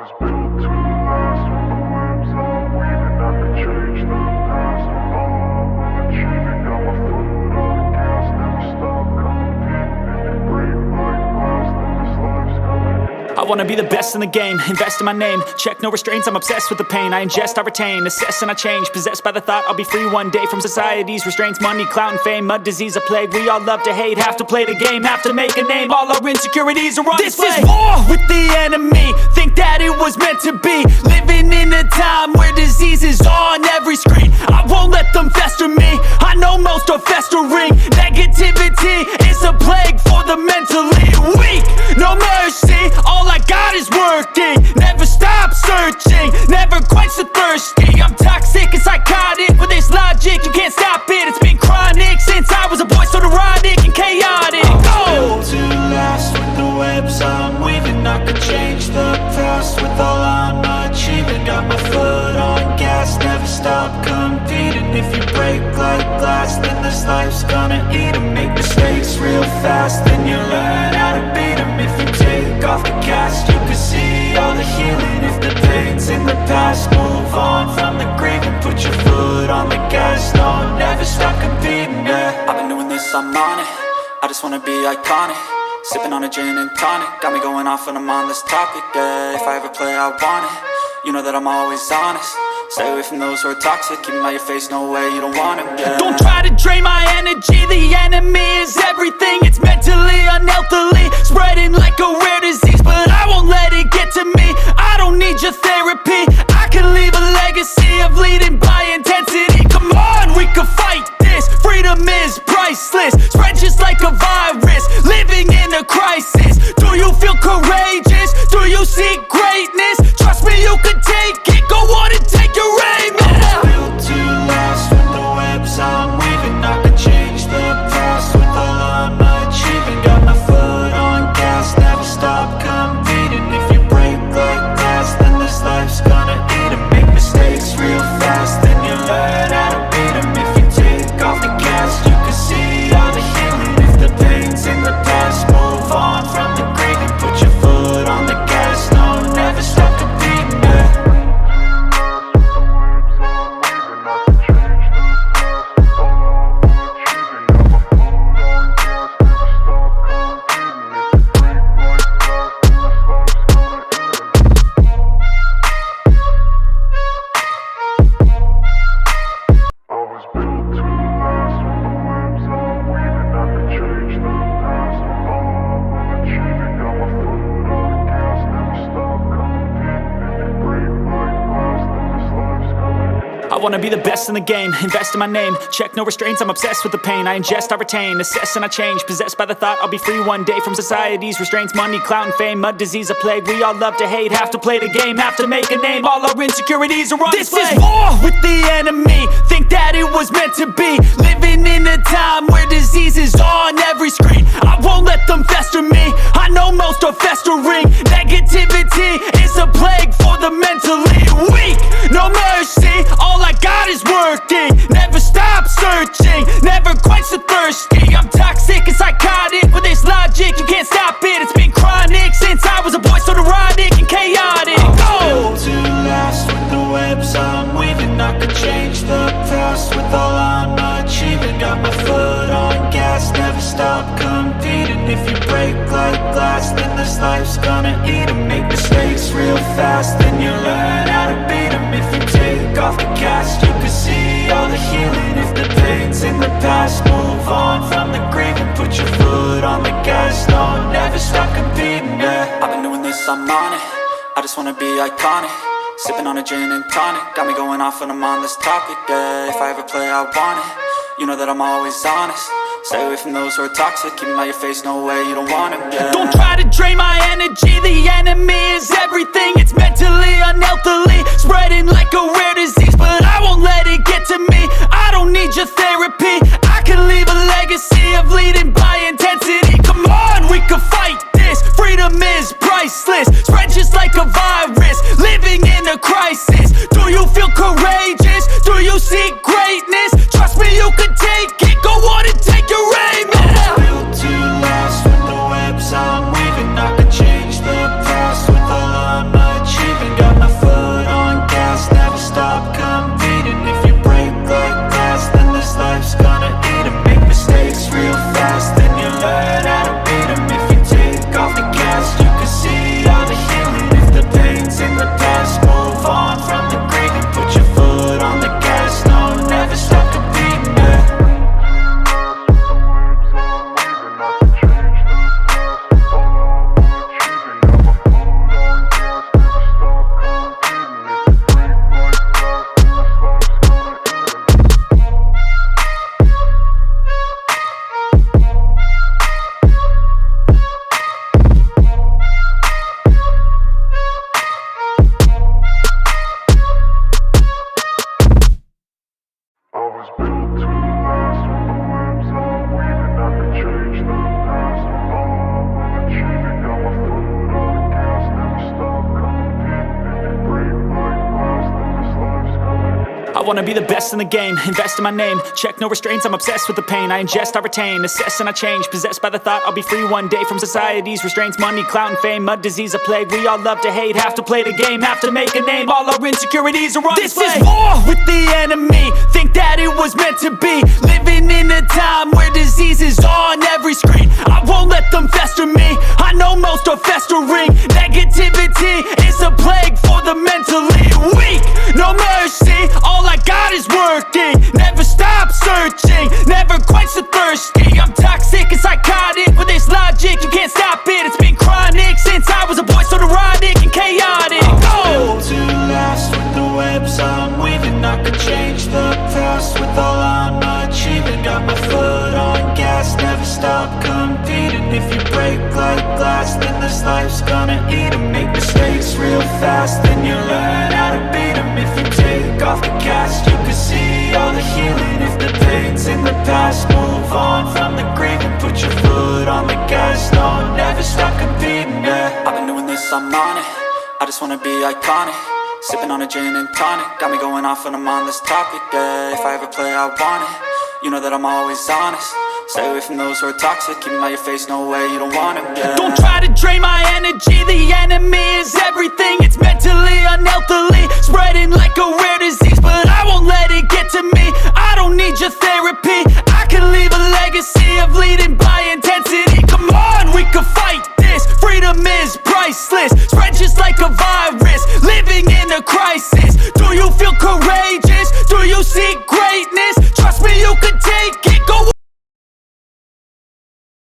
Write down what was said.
was built to last. With the webs I'm weaving, I could change the past. With all I'm achieving, got my foot on the gas. Never stop competing. If you break like glass, then this life's gonna end. I wanna be the best in the game, invest in my name. Check no restraints, I'm obsessed with the pain. I ingest, I retain, assess and I change. Possessed by the thought I'll be free one day from society's restraints. Money, clout and fame, mud, disease, a plague. We all love to hate, have to play the game, have to make a name. All our insecurities are on display. This is war with the enemy, think that it was meant to be. Living in a time where disease is on every screen. I won't let them fester me, I know most are festering. Negativity is a plague for the mentally weak. No mercy, all I got is working. Never stop searching, never quench the thirsty. I'm toxic and psychotic, with this logic you can't stop it. It's been chronic since I was a boy, so neurotic and chaotic. Built to last. With the webs I'm weaving, I could change the past. With all I'm achieving, got my foot on gas. Never stop competing. If you break like glass, then this life's gonna eat 'em. Make mistakes real fast, then you learn how to beat 'em. If you take off the cast, you can see all the healing. If the pain's in the past, move on from the grave and put your foot on the gas. No, never stop competing, yeah. I've been doing this, I'm on it. I just wanna be iconic. Sipping on a gin and tonic, got me going off when I'm on this topic, yeah. If I ever play, I want it. You know that I'm always honest. Stay away from those who are toxic. Keep them out your face, no way, you don't want it, yeah. Don't try to drain my energy. The enemy is everything. It's mentally, unhealthily, spreading like a rare disease. But I won't let it get to me. I don't need your therapy. I can leave a legacy of leading by intensity. Come on, we can fight this. Freedom is priceless. Spread just like a virus. Living in a crisis. Do you feel courageous? Do you seek greatness? Trust me, you can take it. Go on and take your aim. I was built to last. With the webs I'm weaving, I could change the past. With all I'm achieving, got my foot on gas. Never stop competing. If you break like glass, then this life's gonna eat 'em. Make mistakes real fast, then you learn how to beat 'em. If you take off the cast, you can see all the healing. If the pain's in the past, move on from the grave and put your foot on the gas. No, never stop competing, yeah. I wanna be the best in the game, invest in my name. Check no restraints, I'm obsessed with the pain. I ingest, I retain, assess and I change. Possessed by the thought I'll be free one day from society's restraints. Money, clout and fame, mud, disease, a plague. We all love to hate, have to play the game, have to make a name. All our insecurities are on display. This is war with the enemy, think that it was meant to be. Living in a time where disease is on every screen. I won't let them fester me, I know most are festering. Negativity is a plague for the mentally weak. No mercy, all I got is working. Never stop searching, never quench the thirsty. I'm toxic and psychotic, with this logic you can't stop it. It's been chronic since I was a boy, so neurotic and chaotic. Built to last. With the webs I'm weaving, I could change the past. With all I'm achieving, got my foot on gas. Never stop competing. If you break like glass, then this life's gonna eat 'em. Make mistakes real fast, then you learn how to beat 'em. If you take off the cast, you can see all the healing. If the pain's in the past, move on from the grave and put your foot on the gas. No, never stop competing, yeah. I've been doing this, I'm on it. I just wanna be iconic. Sipping on a gin and tonic, got me going off when I'm on this topic, yeah. If I ever play, I want it. You know that I'm always honest. Stay away from those who are toxic. Keep them out your face, no way, you don't want it, yeah. Don't try to drain my energy. The enemy is everything. It's mentally, unhealthily, spreading like a rare disease. But I won't let it get to me. I don't need your therapy. I can leave a legacy of leading by intensity. Come on, we can fight this. Freedom is priceless. Spread just like a virus. Living in a crisis. Do you feel courageous? Do you seek greatness? Trust me, you can take it. Go on and take your aim. I was built to last. With the webs I'm weaving, I could change the past. With all wanna be the best in the game, invest in my name, check no restraints, I'm obsessed with the pain. I ingest, I retain, assess and I change, possessed by the thought I'll be free one day from society's restraints. Money, clout and fame, mud, disease, a plague. We all love to hate, have to play the game, have to make a name. All our insecurities are on display. This is war with the enemy, think that it was meant to be. Living in a time where disease is on every screen. I won't let them fester me, I know most are festering. Negativity is a plague for the mentally weak. No mercy, all I got is working. Never stop searching, never quench the thirsty. I'm toxic and psychotic with this logic, you can't stop it. It's been chronic since I was a boy, so neurotic and chaotic. Built to last with the webs I'm weaving. I could change the past with all I'm achieving. Got my foot on gas, never stop competing. If you break like glass, then this life's gonna eat 'em. Make mistakes real fast, then you learn how to beat 'em. If you take off the cast, you can see all the healing. If the pain's in the past, move on from the grave and put your foot on the gas. No, never stop competing, yeah. I've been doing this, I'm on it. I just wanna be iconic. Sipping on a gin and tonic, got me going off when I'm on this topic, yeah. If I ever play, I want it. You know that I'm always honest. Stay away from those who are toxic. Keep them out your face, no way, you don't want it, yeah. Don't try to drain my energy. The enemy is everything. It's mentally, unhealthily, spreading like a rare disease, but I won't let it get to me. I don't need your therapy.